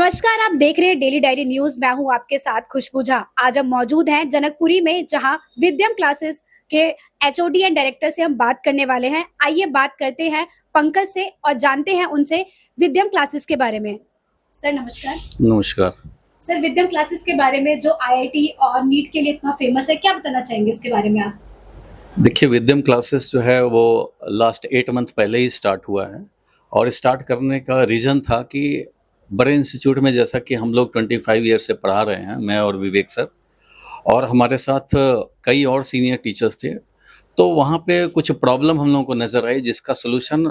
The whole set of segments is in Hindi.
नमस्कार, आप देख रहे हैं डेली डायरी न्यूज। मैं हूं आपके साथ खुशबू झा। आज हम मौजूद हैं जनकपुरी में, जहां विद्यम क्लासेस के एचओडी एंड डायरेक्टर से हम बात करने वाले हैं। आइए बात करते हैं पंकज से और जानते हैं उनसे विद्यम क्लासेस के बारे में। सर नमस्कार। नमस्कार। सर, विद्यम क्लासेस के बारे में जो आईआईटी और नीट के लिए इतना फेमस है, क्या बताना चाहेंगे इसके बारे में आप? देखिए, विद्यम क्लासेस जो है वो लास्ट 8 मंथ पहले ही स्टार्ट हुआ है और स्टार्ट करने का रीज़न था कि बड़े इंस्टीट्यूट में जैसा कि हम लोग 25 ईयर से पढ़ा रहे हैं, मैं और विवेक सर, और हमारे साथ कई और सीनियर टीचर्स थे। तो वहाँ पे कुछ प्रॉब्लम हम लोगों को नज़र आई, जिसका सॉल्यूशन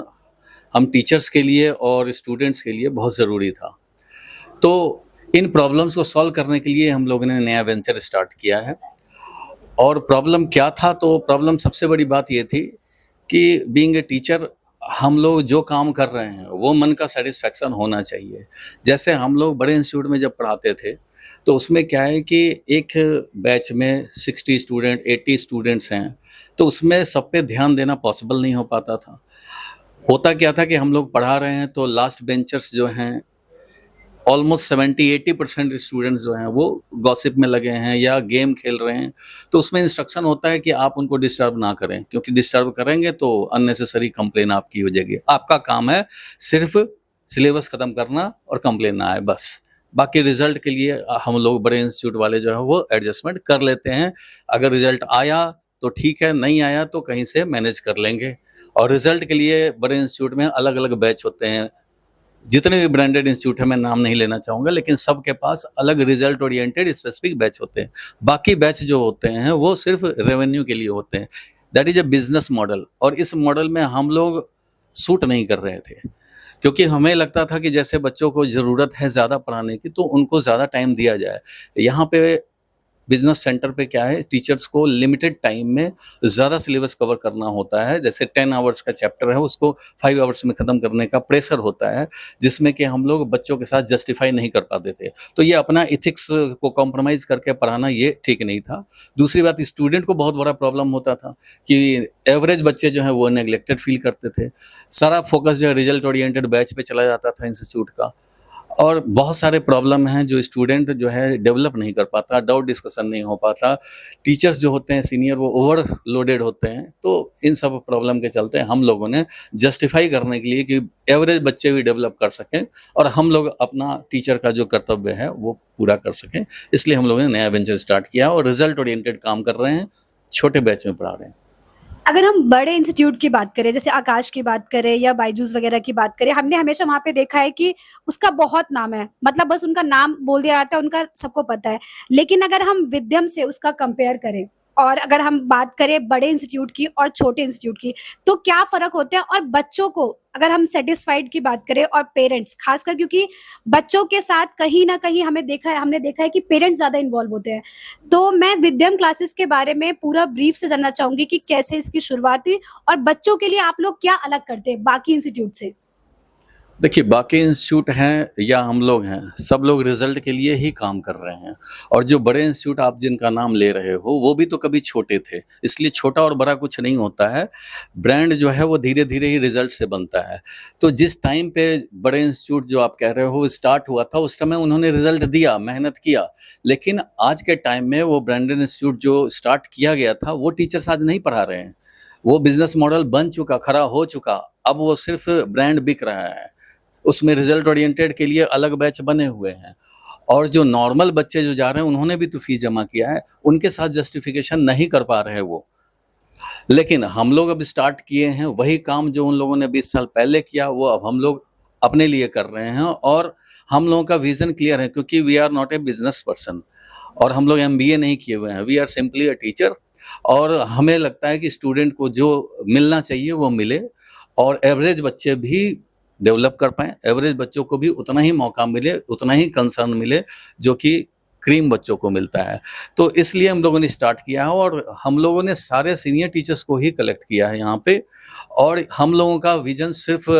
हम टीचर्स के लिए और स्टूडेंट्स के लिए बहुत ज़रूरी था। तो इन प्रॉब्लम्स को सॉल्व करने के लिए हम लोगों ने नया वेंचर स्टार्ट किया है। और प्रॉब्लम क्या था? तो प्रॉब्लम सबसे बड़ी बात ये थी कि बीइंग ए टीचर हम लोग जो काम कर रहे हैं वो मन का सेटिस्फेक्शन होना चाहिए। जैसे हम लोग बड़े इंस्टीट्यूट में जब पढ़ाते थे तो उसमें क्या है कि एक बैच में 60 स्टूडेंट 80 स्टूडेंट्स हैं, तो उसमें सब पे ध्यान देना पॉसिबल नहीं हो पाता था। होता क्या था कि हम लोग पढ़ा रहे हैं तो लास्ट बेंचर्स जो हैं ऑलमोस्ट 70-80% स्टूडेंट्स जो हैं वो गॉसिप में लगे हैं या गेम खेल रहे हैं। तो उसमें इंस्ट्रक्शन होता है कि आप उनको डिस्टर्ब ना करें, क्योंकि डिस्टर्ब करेंगे तो अननेसेसरी कंप्लेन आपकी हो जाएगी। आपका काम है सिर्फ सिलेबस ख़त्म करना और कंप्लेन ना आए, बस। बाकी रिजल्ट के लिए हम लोग बड़े इंस्टीट्यूट वाले जो है वो एडजस्टमेंट कर लेते हैं। अगर रिजल्ट आया तो ठीक है, नहीं आया तो कहीं से मैनेज कर लेंगे। और रिजल्ट के लिए बड़े इंस्टीट्यूट में अलग अलग बैच होते हैं। जितने भी ब्रांडेड इंस्टीट्यूट है, मैं नाम नहीं लेना चाहूँगा, लेकिन सबके पास अलग रिजल्ट ओरिएंटेड स्पेसिफिक बैच होते हैं। बाकी बैच जो होते हैं वो सिर्फ रेवेन्यू के लिए होते हैं। That is a business model, और इस मॉडल में हम लोग सूट नहीं कर रहे थे, क्योंकि हमें लगता था कि जैसे बच्चों को ज़रूरत है ज़्यादा पढ़ाने की तो उनको ज़्यादा टाइम दिया जाए। यहाँ पे बिजनेस सेंटर पे क्या है, टीचर्स को लिमिटेड टाइम में ज़्यादा सिलेबस कवर करना होता है। जैसे 10 आवर्स का चैप्टर है उसको 5 आवर्स में ख़त्म करने का प्रेशर होता है, जिसमें कि हम लोग बच्चों के साथ जस्टिफाई नहीं कर पाते थे। तो ये अपना एथिक्स को कॉम्प्रोमाइज़ करके पढ़ाना ये ठीक नहीं था। दूसरी बात, स्टूडेंट को बहुत बड़ा प्रॉब्लम होता था कि एवरेज बच्चे जो हैं वो नेग्लेक्टेड फील करते थे। सारा फोकस जो है रिजल्ट ओरिएंटेड बैच पे चला जाता था इंस्टीट्यूट का। और बहुत सारे प्रॉब्लम हैं जो स्टूडेंट जो है डेवलप नहीं कर पाता, डाउट डिस्कशन नहीं हो पाता। टीचर्स जो होते हैं सीनियर वो ओवरलोडेड होते हैं। तो इन सब प्रॉब्लम के चलते हम लोगों ने जस्टिफाई करने के लिए कि एवरेज बच्चे भी डेवलप कर सकें और हम लोग अपना टीचर का जो कर्तव्य है वो पूरा कर सकें, इसलिए हम लोगों ने नया वेंचर स्टार्ट किया और रिजल्ट ओरिएंटेड काम कर रहे हैं, छोटे बैच में पढ़ा रहे हैं। अगर हम बड़े इंस्टीट्यूट की बात करें, जैसे आकाश की बात करें या बायजूस वगैरह की बात करें, हमने हमेशा वहाँ पे देखा है कि उसका बहुत नाम है। मतलब बस उनका नाम बोल दिया जाता है, उनका सबको पता है। लेकिन अगर हम विद्यम से उसका कंपेयर करें और अगर हम बात करें बड़े इंस्टीट्यूट की और छोटे इंस्टीट्यूट की, तो क्या फ़र्क होता है? और बच्चों को अगर हम सैटिस्फाइड की बात करें और पेरेंट्स खासकर, क्योंकि बच्चों के साथ कहीं न कहीं हमने देखा है कि पेरेंट्स ज़्यादा इन्वॉल्व होते हैं। तो मैं विद्यम क्लासेस के बारे में पूरा ब्रीफ से जानना चाहूँगी कि कैसे इसकी शुरुआत हुई और बच्चों के लिए आप लोग क्या अलग करते हैं बाकी इंस्टीट्यूट से? देखिए, बाकी इंस्टीट्यूट हैं या हम लोग हैं, सब लोग रिजल्ट के लिए ही काम कर रहे हैं। और जो बड़े इंस्टीट्यूट आप जिनका नाम ले रहे हो वो भी तो कभी छोटे थे, इसलिए छोटा और बड़ा कुछ नहीं होता है। ब्रांड जो है वो धीरे धीरे ही रिजल्ट से बनता है। तो जिस टाइम पे बड़े इंस्टीट्यूट जो आप कह रहे हो स्टार्ट हुआ था, उस समय उन्होंने रिजल्ट दिया, मेहनत किया। लेकिन आज के टाइम में वो ब्रांडेड इंस्टीट्यूट जो स्टार्ट किया गया था वो टीचर्स आज नहीं पढ़ा रहे हैं। वो बिजनेस मॉडल बन चुका, खड़ा हो चुका, अब वो सिर्फ ब्रांड बिक रहा है। उसमें रिजल्ट ओरिएंटेड के लिए अलग बैच बने हुए हैं, और जो नॉर्मल बच्चे जो जा रहे हैं उन्होंने भी तो फीस जमा किया है, उनके साथ जस्टिफिकेशन नहीं कर पा रहे वो। लेकिन हम लोग अब स्टार्ट किए हैं वही काम जो उन लोगों ने 20 साल पहले किया, वो अब हम लोग अपने लिए कर रहे हैं। और हम लोगों का विजन क्लियर है, क्योंकि we are not a business person और हम लोग एमबीए नहीं किए हुए हैं, we are simply a teacher. और हमें लगता है कि स्टूडेंट को जो मिलना चाहिए वो मिले और एवरेज बच्चे भी डेवलप कर पाएँ, एवरेज बच्चों को भी उतना ही मौका मिले, उतना ही कंसर्न मिले जो कि क्रीम बच्चों को मिलता है। तो इसलिए हम लोगों ने स्टार्ट किया है और हम लोगों ने सारे सीनियर टीचर्स को ही कलेक्ट किया है यहाँ पे। और हम लोगों का विजन सिर्फ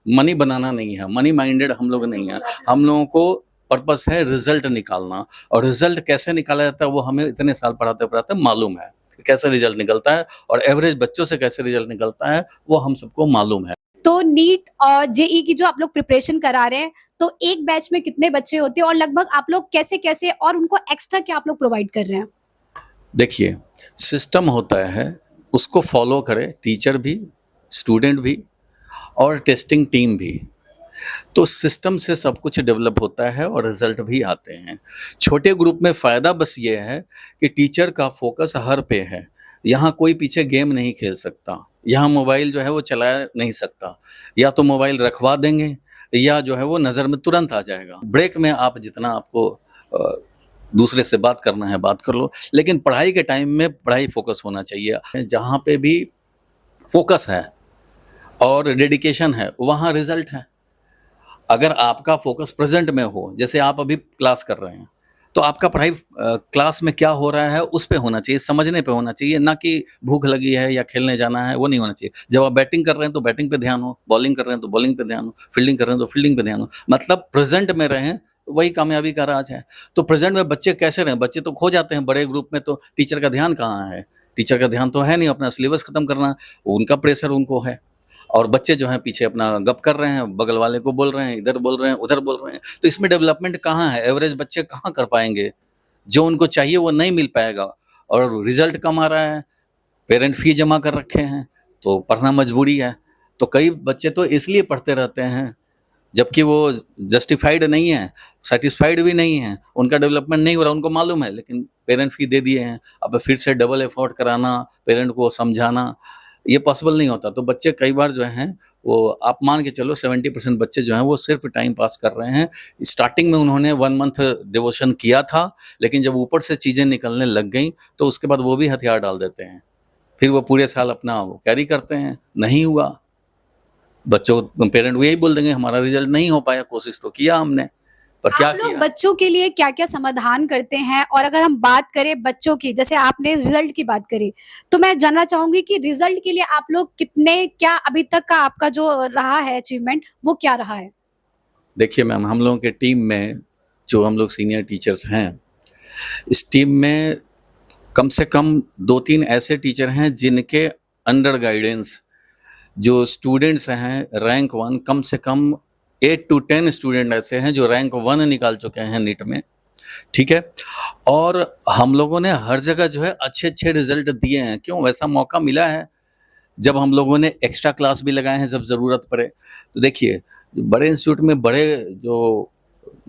मनी बनाना नहीं है, मनी माइंडेड हम लोग नहीं हैं। हम लोगों को पर्पस है रिजल्ट निकालना, और रिजल्ट कैसे निकाला जाता है वो हमें इतने साल पढ़ाते-पढ़ाते मालूम है, कैसे रिजल्ट निकलता है और एवरेज बच्चों से कैसे रिजल्ट निकलता है वो हम सबको मालूम है। तो नीट और जेईई की जो आप लोग प्रिपरेशन करा रहे हैं, तो एक बैच में कितने बच्चे होते हैं और लगभग आप लोग कैसे-कैसे और उनको एक्स्ट्रा क्या आप लोग प्रोवाइड कर रहे हैं? देखिए, सिस्टम होता है, उसको फ़ॉलो करे टीचर भी, स्टूडेंट भी और टेस्टिंग टीम भी। तो सिस्टम से सब कुछ डेवलप होता है और रिज़ल्ट भी आते हैं। छोटे ग्रुप में फ़ायदा बस ये है कि टीचर का फ़ोकस हर पे है। यहाँ कोई पीछे गेम नहीं खेल सकता, यहाँ मोबाइल जो है वो चला नहीं सकता। या तो मोबाइल रखवा देंगे या जो है वो नज़र में तुरंत आ जाएगा। ब्रेक में आप जितना आपको अ, दूसरे से बात करना है बात कर लो, लेकिन पढ़ाई के टाइम में पढ़ाई फ़ोकस होना चाहिए। जहाँ पे भी फ़ोकस है और डेडिकेशन है, वहाँ रिज़ल्ट है। अगर आपका फ़ोकस प्रेज़ेंट में हो, जैसे आप अभी क्लास कर रहे हैं, तो आपका पढ़ाई क्लास में क्या हो रहा है उस पे होना चाहिए, समझने पे होना चाहिए, ना कि भूख लगी है या खेलने जाना है, वो नहीं होना चाहिए। जब आप बैटिंग कर रहे हैं तो बैटिंग पे ध्यान हो, बॉलिंग कर रहे हैं तो बॉलिंग पे ध्यान हो, फील्डिंग कर रहे हैं तो फील्डिंग पे ध्यान हो। मतलब प्रेज़ेंट में रहें, वही कामयाबी का राज है। तो प्रेज़ेंट में बच्चे कैसे रहें? बच्चे तो खो जाते हैं बड़े ग्रुप में, तो टीचर का ध्यान कहाँ है? टीचर का ध्यान तो है नहीं, अपना सिलेबस खत्म करना, उनका प्रेशर उनको है। और बच्चे जो हैं पीछे अपना गप कर रहे हैं, बगल वाले को बोल रहे हैं, इधर बोल रहे हैं, उधर बोल रहे हैं। तो इसमें डेवलपमेंट कहाँ है? एवरेज बच्चे कहाँ कर पाएँगे? जो उनको चाहिए वो नहीं मिल पाएगा और रिज़ल्ट कम आ रहा है, पेरेंट फ़ी जमा कर रखे हैं, तो पढ़ना मजबूरी है। तो कई बच्चे तो इसलिए पढ़ते रहते हैं, जबकि वो जस्टिफाइड नहीं है, सैटिस्फाइड भी नहीं है, उनका डेवलपमेंट नहीं हो रहा, उनको मालूम है, लेकिन पेरेंट फ़ी दे दिए हैं। अब फिर से डबल एफर्ट कराना, पेरेंट को समझाना, ये पॉसिबल नहीं होता। तो बच्चे कई बार जो हैं, वो आप मान के चलो 70% बच्चे जो हैं, वो सिर्फ़ टाइम पास कर रहे हैं। स्टार्टिंग में उन्होंने 1 मंथ डिवोशन किया था, लेकिन जब ऊपर से चीज़ें निकलने लग गईं, तो उसके बाद वो भी हथियार डाल देते हैं। फिर वो पूरे साल अपना वो कैरी करते हैं, नहीं हुआ। बच्चों पेरेंट वो यही बोल देंगे हमारा रिज़ल्ट नहीं हो पाया, कोशिश तो किया हमने, पर आप क्या लोग किया? बच्चों के लिए क्या-क्या समाधान करते हैं? और अगर हम बात करें बच्चों की, जैसे आपने रिज़ल्ट की बात करी, तो मैं जानना चाहूँगी कि रिज़ल्ट के लिए आप लोग कितने क्या अभी तक का आपका जो रहा है अचीवमेंट, वो क्या रहा है? देखिए मैम, हम लोगों की टीम में जो हम लोग सीनियर टीचर्स हैं, इस टीम में कम से कम 2-3 ऐसे टीचर हैं जिनके अंडर गाइडेंस जो स्टूडेंट्स हैं रैंक 1, कम से कम 8 टू 10 स्टूडेंट ऐसे हैं जो रैंक 1 निकाल चुके हैं नीट में, ठीक है? और हम लोगों ने हर जगह जो है अच्छे-अच्छे रिज़ल्ट दिए हैं। क्यों? ऐसा मौका मिला है, जब हम लोगों ने एक्स्ट्रा क्लास भी लगाए हैं जब ज़रूरत पड़े। तो देखिए, बड़े इंस्टीट्यूट में बड़े जो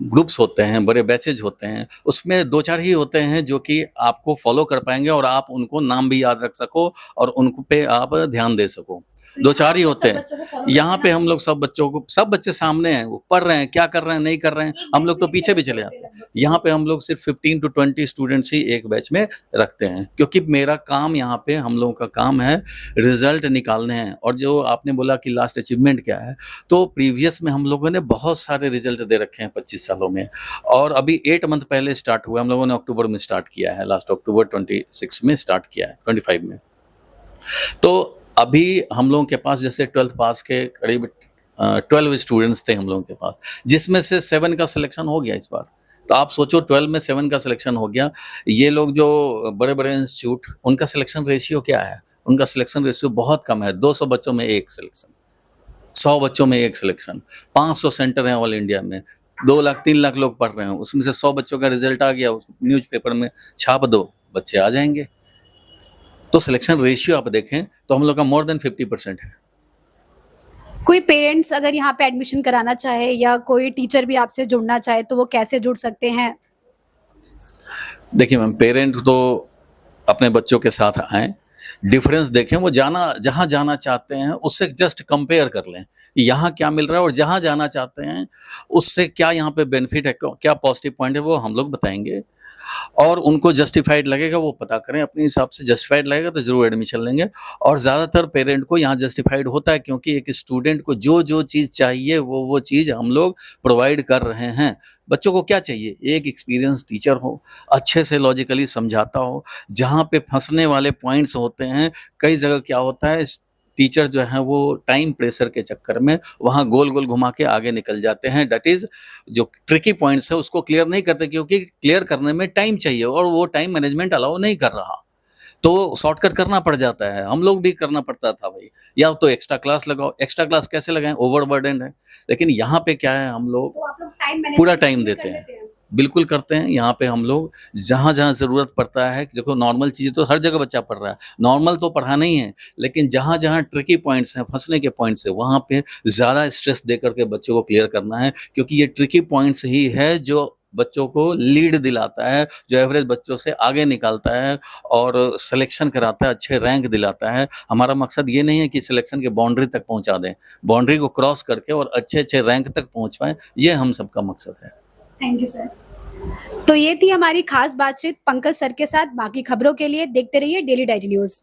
ग्रुप्स होते हैं, बड़े बैचेज़ होते हैं, उसमें 2-4 ही होते हैं जो कि आपको फ़ॉलो कर पाएँगे और आप उनको नाम भी याद रख सको और उन पे आप ध्यान दे सको। तो यहाँ 2-4 ही आप लोग होते सब हैं। बच्चों को फ़ॉलो यहाँ करके पे ना हम लोग सब बच्चों को सब बच्चे सामने हैं, वो पढ़ रहे हैं, क्या कर रहे हैं, नहीं कर रहे हैं, एक हम बैच लोग में तो कितने पीछे भी बच्चे चले होते हैं जाते हैं। लगभग? यहाँ पे हम लोग सिर्फ़ 15 टू 20 स्टूडेंट्स ही एक बैच में रखते हैं, क्योंकि मेरा काम यहाँ पे हम लोगों का काम है रिज़ल्ट निकालने हैं। और जो आपने बोला कि लास्ट अचीवमेंट क्या है, तो प्रीवियस में हम लोगों ने बहुत सारे रिज़ल्ट दे रखे हैं 25 सालों में और अभी 8 मंथ पहले स्टार्ट हुआ, हम लोगों ने अक्टूबर में स्टार्ट किया है, लास्ट अक्टूबर 26 में स्टार्ट किया है, 25 में। तो अभी हम लोगों के पास जैसे 12th पास के करीब 12 स्टूडेंट्स थे हम लोगों के पास, जिसमें से 7 का सिलेक्शन हो गया इस बार। तो आप सोचो 12 में 7 का सिलेक्शन हो गया। ये लोग जो बड़े-बड़े इंस्टीट्यूट, उनका सिलेक्शन रेशियो क्या है? उनका सिलेक्शन रेशियो बहुत कम है, 200 बच्चों में 1 सिलेक्शन, 100 बच्चों में 1 सिलेक्शन, 500 सेंटर हैं ऑल इंडिया में, 2 लाख 3 लाख लोग पढ़ रहे हैं, उसमें से 100 बच्चों का रिज़ल्ट आ गया, न्यूज़पेपर में छाप दो, बच्चे आ जाएँगे। तो सिलेक्शन रेशियो आप देखें तो हम लोग का मोर देन 50% है। कोई पेरेंट्स अगर यहाँ पे एडमिशन कराना चाहे या कोई टीचर भी आपसे जुड़ना चाहे, तो वो कैसे जुड़ सकते हैं? देखिए मैम, पेरेंट तो अपने बच्चों के साथ आएँ, डिफरेंस देखें, वो जहाँ जाना चाहते हैं उससे जस्ट कंपेयर कर लें, यहाँ क्या मिल रहा है और जहाँ जाना चाहते हैं उससे क्या यहाँ पे बेनिफिट है, क्या पॉजिटिव पॉइंट है, वो हम लोग बताएँगे। और उनको जस्टिफाइड लगेगा वो पता करें अपने हिसाब से, जस्टिफाइड लगेगा तो ज़रूर एडमिशन लेंगे। और ज़्यादातर पेरेंट को यहाँ जस्टिफाइड होता है, क्योंकि एक स्टूडेंट को जो चीज़ चाहिए वो चीज़ हम लोग प्रोवाइड कर रहे हैं। बच्चों को क्या चाहिए? एक एक्सपीरियंस टीचर हो, अच्छे से लॉजिकली समझाता हो, जहाँ पे फँसने वाले पॉइंट्स होते हैं, कई जगह क्या होता है, टीचर जो है वो टाइम प्रेशर के चक्कर में वहाँ गोल-गोल घुमा के आगे निकल जाते हैं। दैट इज़ जो ट्रिकी पॉइंट्स है उसको क्लियर नहीं करते, क्योंकि क्लियर करने में टाइम चाहिए और वो टाइम मैनेजमेंट अलाउ नहीं कर रहा। तो शॉर्टकट करना पड़ जाता है, हम लोग भी करना पड़ता था भाई, या तो एक्स्ट्रा क्लास लगाओ, एक्स्ट्रा क्लास कैसे लगाएँ? ओवरबर्डन है। लेकिन यहाँ पे क्या है, हम लोग तो आप लोग टाइम पूरा मैनेजमेंट टाइम भी देते कर हैं। लेते हैं? बिल्कुल करते हैं, यहाँ पे हम लोग जहाँ-जहाँ ज़रूरत पड़ता है, देखो नॉर्मल चीज़ें तो हर जगह बच्चा पढ़ रहा है, नॉर्मल तो पढ़ाना ही है, लेकिन जहाँ-जहाँ ट्रिकी पॉइंट्स हैं, फँसने के पॉइंट्स हैं, वहाँ पे ज़्यादा स्ट्रेस दे कर के बच्चों को क्लियर करना है, क्योंकि ये ट्रिकी पॉइंट्स ही है जो बच्चों को लीड दिलाता है, जो एवरेज बच्चों से आगे निकालता है और सिलेक्शन कराता है, अच्छे रैंक दिलाता है। हमारा मकसद ये नहीं है कि सिलेक्शन की बाउंड्री तक पहुँचा दें, बाउंड्री को क्रॉस करके और अच्छे-अच्छे रैंक तक पहुँच पाएँ, ये हम सबका मकसद है। Thank you sir. तो ये थी हमारी खास बातचीत पंकज सर के साथ। बाकी खबरों के लिए देखते रहिए डेली डायरी न्यूज़।